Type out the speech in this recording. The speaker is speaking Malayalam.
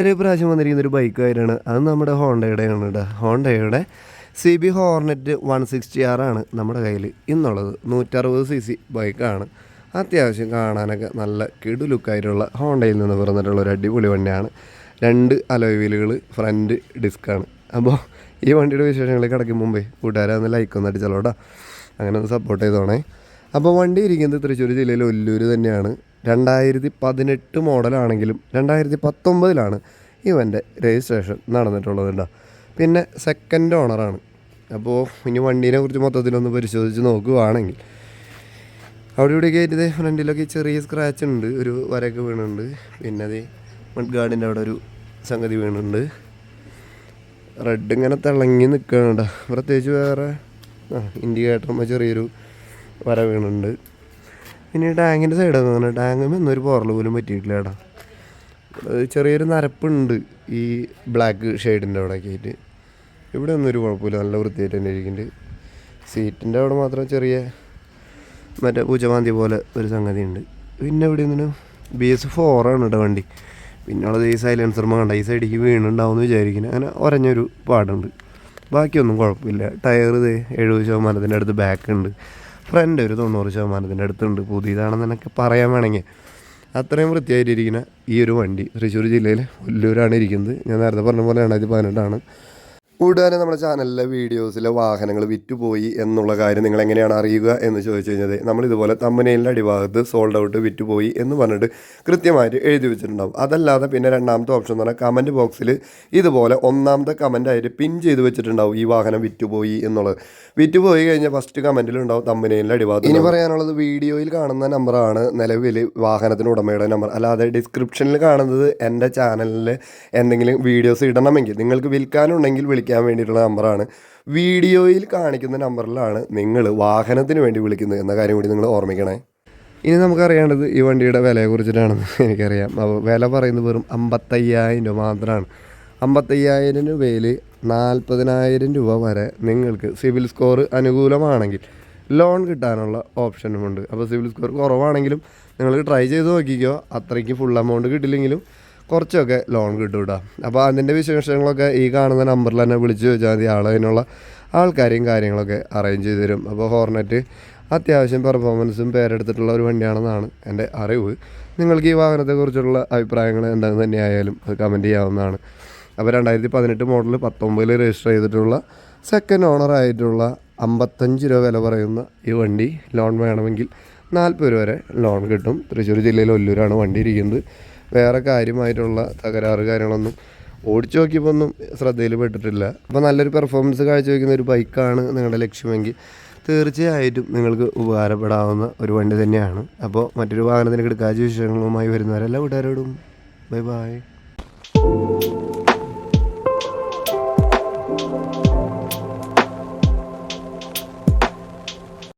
ഒരു പ്രാവശ്യം വന്നിരിക്കുന്ന ഒരു ബൈക്കായിട്ടാണ് അത് നമ്മുടെ ഹോണ്ടയുടെയാണ് കേട്ടോ. ഹോണ്ടയുടെ CB ഹോർനെറ്റ് 160R ആണ് നമ്മുടെ കയ്യിൽ ഇന്നുള്ളത്. 160cc ബൈക്കാണ്. അത്യാവശ്യം കാണാനൊക്കെ നല്ല കിടു ലുക്കായിട്ടുള്ള ഹോണ്ടയിൽ നിന്ന് പിറന്നിട്ടുള്ള ഒരു അടിപൊളി വണ്ടിയാണ്. 2 അലോയ് വീലുകൾ, ഫ്രണ്ട് ഡിസ്ക്കാണ്. അപ്പോൾ ഈ വണ്ടിയുടെ വിശേഷങ്ങളിൽ കിടക്കും മുമ്പേ കൂട്ടുകാരെ ഒന്ന് ലൈക്കൊന്ന് അടിച്ചല്ലോ കേട്ടോ. അങ്ങനെ ഒന്ന് സപ്പോർട്ട് ചെയ്തോണേ. അപ്പോൾ വണ്ടി ഇരിക്കുന്നത് തൃശ്ശൂർ ജില്ലയിലെ ഒല്ലൂർ തന്നെയാണ്. 2018 മോഡലാണെങ്കിലും 2019 ഇവൻ്റെ രജിസ്ട്രേഷൻ നടന്നിട്ടുള്ളത് കേട്ടോ. പിന്നെ സെക്കൻഡ് ഓണറാണ്. അപ്പോൾ ഇനി വണ്ടീനെ കുറിച്ച് മൊത്തത്തിലൊന്ന് പരിശോധിച്ച് നോക്കുകയാണെങ്കിൽ അവിടെ ഇവിടെ കയറ്റിയത് ഫ്രണ്ടിലൊക്കെ ചെറിയ സ്ക്രാച്ച് ഉണ്ട്, ഒരു വരയൊക്കെ വീണുണ്ട്. പിന്നെ അത് മഡ് ഗാർഡിൻ്റെ അവിടെ ഒരു സംഗതി വീണുണ്ട്. റെഡ് ഇങ്ങനെ തിളങ്ങി നിൽക്കുകയാണ്. പ്രത്യേകിച്ച് വേറെ ഇൻഡിക്കേറ്ററുമ്പോൾ ചെറിയൊരു വര വീണുണ്ട്. പിന്നെ ടാങ്കിൻ്റെ സൈഡൊക്കെ അങ്ങനെ ടാങ്കും എന്നൊരു പോറൽ പോലും പറ്റിയിട്ടില്ല കേട്ടോ. ചെറിയൊരു നരപ്പുണ്ട് ഈ ബ്ലാക്ക് ഷെയ്ഡിൻ്റെ അവിടെയൊക്കെ ആയിട്ട്. ഇവിടെ ഒന്നും ഒരു കുഴപ്പമില്ല, നല്ല വൃത്തിയായിട്ട് തന്നെ ഇരിക്കുന്നുണ്ട്. സീറ്റിൻ്റെ അവിടെ മാത്രം ചെറിയ മറ്റേ പൂച്ചമാന്തി പോലെ ഒരു സംഗതി ഉണ്ട്. പിന്നെ ഇവിടെ നിന്നു BS4 ആണ് കേട്ടോ വണ്ടി. പിന്നെ ഉള്ളത് ഈ സൈലൻസർമ കണ്ട ഈ സൈഡിലേക്ക് വീണുണ്ടാവുമെന്ന് വിചാരിക്കുന്നത്. അങ്ങനെ ഒരഞ്ഞൊരു പാടുണ്ട്. ബാക്കിയൊന്നും കുഴപ്പമില്ല. ടയർ 70% അടുത്ത് ബാക്ക് ഉണ്ട്. ഫ്രണ്ട് ഒരു 90% അടുത്തുണ്ട്. പുതിയതാണെന്ന് എനിക്ക് പറയാൻ വേണമെങ്കിൽ അത്രയും വൃത്തിയായിട്ടിരിക്കുന്ന ഈ ഒരു വണ്ടി തൃശ്ശൂർ ജില്ലയിൽ ഒല്ലൂരാണ് ഇരിക്കുന്നത്. ഞാൻ നേരത്തെ പറഞ്ഞ പോലെ 2018 കൂടാതെ നമ്മുടെ ചാനലിലെ വീഡിയോസിലെ വാഹനങ്ങൾ വിറ്റുപോയി എന്നുള്ള കാര്യം നിങ്ങൾ എങ്ങനെയാണ് അറിയുക എന്ന് ചോദിച്ചു കഴിഞ്ഞാൽ നമ്മളിതുപോലെ തമ്പനെയിലിൻ്റെ അടിഭാഗത്ത് സോൾഡ് ഔട്ട് വിറ്റുപോയി എന്ന് പറഞ്ഞിട്ട് കൃത്യമായിട്ട് എഴുതി വെച്ചിട്ടുണ്ടാവും. അതല്ലാതെ പിന്നെ രണ്ടാമത്തെ ഓപ്ഷൻ എന്ന് പറഞ്ഞാൽ കമൻറ്റ് ബോക്സിൽ ഇതുപോലെ ഒന്നാമത്തെ കമൻറ്റായിട്ട് പിൻ ചെയ്ത് വെച്ചിട്ടുണ്ടാവും ഈ വാഹനം വിറ്റുപോയി എന്നുള്ളത്. വിറ്റുപോയി കഴിഞ്ഞാൽ ഫസ്റ്റ് കമൻറ്റിലുണ്ടാവും തമ്പനെയിലിൻ്റെ അടിഭാഗത്ത്. ഇനി പറയാനുള്ളത് വീഡിയോയിൽ കാണുന്ന നമ്പറാണ് നിലവിൽ വാഹനത്തിന് ഉടമയുടെ നമ്പർ. അല്ലാതെ ഡിസ്ക്രിപ്ഷനിൽ കാണുന്നത് എൻ്റെ ചാനലിൽ എന്തെങ്കിലും വീഡിയോസ് ഇടണമെങ്കിൽ നിങ്ങൾക്ക് വിൽക്കാനുണ്ടെങ്കിൽ വിളിക്കാൻ വേണ്ടിയിട്ടുള്ള നമ്പറാണ്. വീഡിയോയിൽ കാണിക്കുന്ന നമ്പറിലാണ് നിങ്ങൾ വാഹനത്തിന് വേണ്ടി വിളിക്കുന്നത് എന്ന കാര്യം കൂടി നിങ്ങൾ ഓർമ്മിക്കണേ. ഇനി നമുക്കറിയേണ്ടത് ഈ വണ്ടിയുടെ വിലയെ കുറിച്ചിട്ടാണെന്ന് എനിക്കറിയാം. അപ്പോൾ വില പറയുന്നത് വെറും 55,000 രൂപ മാത്രമാണ്. 55,000 രൂപയിൽ 40,000 രൂപ വരെ നിങ്ങൾക്ക് സിവിൽ സ്കോർ അനുകൂലമാണെങ്കിൽ ലോൺ കിട്ടാനുള്ള ഓപ്ഷനുമുണ്ട്. അപ്പോൾ സിവിൽ സ്കോർ കുറവാണെങ്കിലും നിങ്ങൾക്ക് ട്രൈ ചെയ്ത് നോക്കിക്കോ. അത്രയ്ക്ക് ഫുൾ എമൗണ്ട് കിട്ടില്ലെങ്കിലും കുറച്ചൊക്കെ ലോൺ കിട്ടും കേട്ടോ. അപ്പോൾ അതിൻ്റെ വിശേഷങ്ങളൊക്കെ ഈ കാണുന്ന നമ്പറിൽ തന്നെ വിളിച്ച് ചോദിച്ചാൽ മതി. അതിനുള്ള ആൾക്കാരെയും കാര്യങ്ങളൊക്കെ അറേഞ്ച് ചെയ്ത് തരും. അപ്പോൾ ഹോർനെറ്റ് അത്യാവശ്യം പെർഫോമൻസും പേരെടുത്തിട്ടുള്ള ഒരു വണ്ടിയാണെന്നാണ് എൻ്റെ അറിവ്. നിങ്ങൾക്ക് ഈ വാഹനത്തെക്കുറിച്ചുള്ള അഭിപ്രായങ്ങൾ എന്താണെന്ന് തന്നെയായാലും അത് കമൻറ്റ് ചെയ്യാവുന്നതാണ്. അപ്പോൾ 2018 മോഡൽ 19 രജിസ്റ്റർ ചെയ്തിട്ടുള്ള സെക്കൻഡ് ഓണറായിട്ടുള്ള 55 രൂപ വില പറയുന്ന ഈ വണ്ടി ലോൺ വേണമെങ്കിൽ 40 രൂപ വരെ ലോൺ കിട്ടും. തൃശ്ശൂർ ജില്ലയിലെ ഒല്ലൂരാണ് വണ്ടി ഇരിക്കുന്നത്. വേറെ കാര്യമായിട്ടുള്ള തകരാറ് കാര്യങ്ങളൊന്നും ഓടിച്ചു നോക്കിയപ്പോൾ ഒന്നും ശ്രദ്ധയിൽ പെട്ടിട്ടില്ല. അപ്പോൾ നല്ലൊരു പെർഫോമൻസ് കാഴ്ചവെക്കുന്ന ഒരു ബൈക്കാണ് നിങ്ങളുടെ ലക്ഷ്യമെങ്കിൽ തീർച്ചയായിട്ടും നിങ്ങൾക്ക് ഉപകാരപ്പെടാവുന്ന ഒരു വണ്ടി തന്നെയാണ്. അപ്പോൾ മറ്റൊരു വാഹനത്തിന് കിടക്കാച്ച വിഷയങ്ങളുമായി വരുന്നവരെല്ലാം കൂട്ടുകാരോടും ബൈ ബൈ.